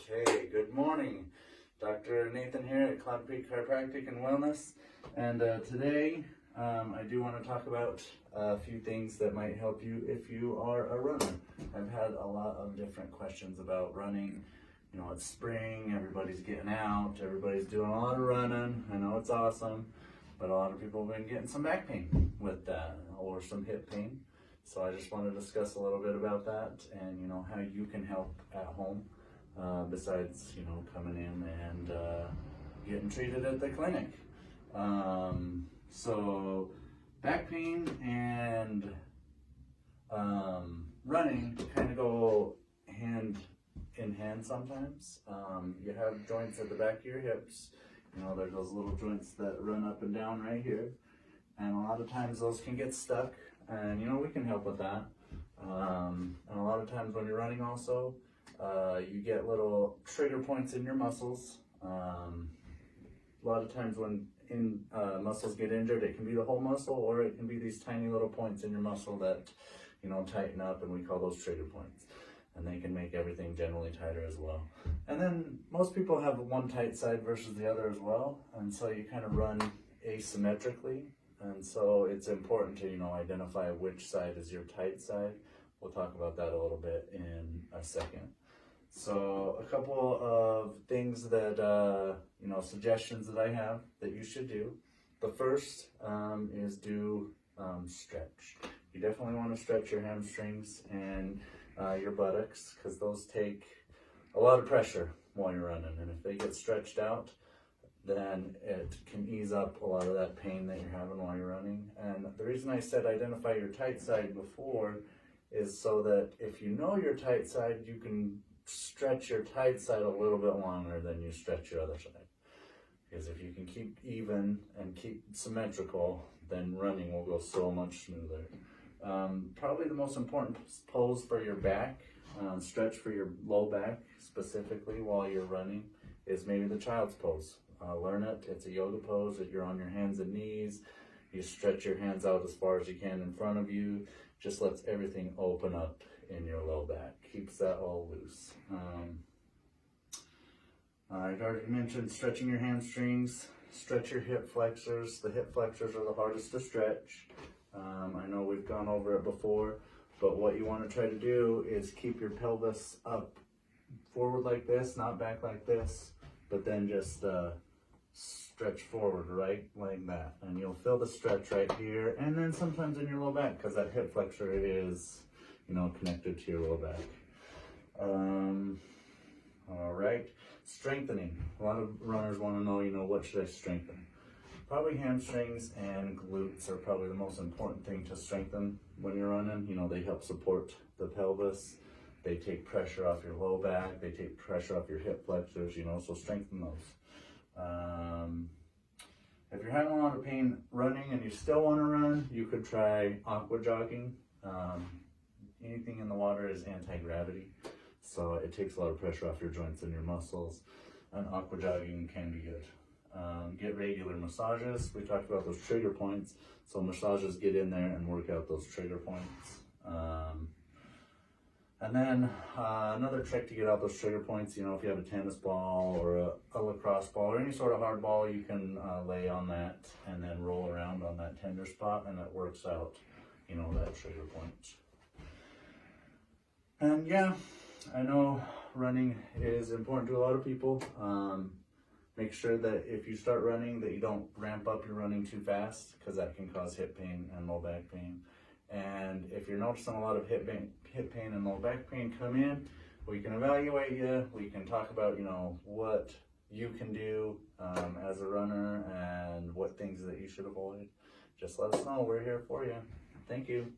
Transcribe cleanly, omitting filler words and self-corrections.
Okay, good morning. Dr. Nathan here at Cloud Creek Chiropractic and Wellness. And today I do want to talk about a few things that might help you if you are a runner. I've had a lot of different questions about running. You know, it's spring, everybody's getting out, everybody's doing a lot of running. I know it's awesome, but a lot of people have been getting some back pain with that or some hip pain. So I just want to discuss a little bit about that and, you know, how you can help at home besides, you know, coming in and getting treated at the clinic. So back pain and running kind of go hand in hand sometimes. You have joints at the back of your hips. You know, there's those little joints that run up and down right here. And a lot of times those can get stuck. And, you know, we can help with that. And a lot of times when you're running also, you get little trigger points in your muscles. A lot of times when muscles get injured, it can be the whole muscle or it can be these tiny little points in your muscle that, you know, tighten up, and we call those trigger points. And they can make everything generally tighter as well. And then most people have one tight side versus the other as well. And so you kind of run asymmetrically. And so it's important to, you know, identify which side is your tight side. We'll talk about that a little bit in a second. So a couple of things that, you know, suggestions that I have that you should do. The first is do stretch. You definitely want to stretch your hamstrings and your buttocks, because those take a lot of pressure while you're running. And if they get stretched out, then it can ease up a lot of that pain that you're having while you're running. And the reason I said identify your tight side before is so that if you know your tight side, you can stretch your tight side a little bit longer than you stretch your other side. Because if you can keep even and keep symmetrical, then running will go so much smoother. Probably the most important pose for your back, stretch for your low back specifically while you're running, is maybe the child's pose. Learn it. It's a yoga pose that you're on your hands and knees. You stretch your hands out as far as you can in front of you. Just lets everything open up in your low back. Keeps that all loose. I've already mentioned stretching your hamstrings. Stretch your hip flexors. The hip flexors are the hardest to stretch. I know we've gone over it before, but what you want to try to do is keep your pelvis up forward like this, not back like this, but then just stretch forward right like that, and you'll feel the stretch right here, and then sometimes in your low back, because that hip flexor is, you know, connected to your low back. All right, strengthening. A lot of runners want to know, you know, what should I strengthen? Probably hamstrings and glutes are probably the most important thing to strengthen when you're running. You know, they help support the pelvis. They take pressure off your low back. They take pressure off your hip flexors, you know, so strengthen those. If you're having a lot of pain running and you still want to run, you could try aqua jogging. Anything in the water is anti-gravity, so it takes a lot of pressure off your joints and your muscles, and aqua jogging can be good. Get regular massages. We talked about those trigger points, so massages get in there and work out those trigger points. And then another trick to get out those trigger points, you know, if you have a tennis ball or a lacrosse ball or any sort of hard ball, you can lay on that and then roll around on that tender spot, and it works out, you know, that trigger point. And yeah, I know running is important to a lot of people. Make sure that if you start running that you don't ramp up your running too fast, because that can cause hip pain and low back pain. And if you're noticing a lot of hip pain and low back pain come in, we can evaluate you. We can talk about, you know, what you can do as a runner and what things that you should avoid. Just let us know. We're here for you. Thank you.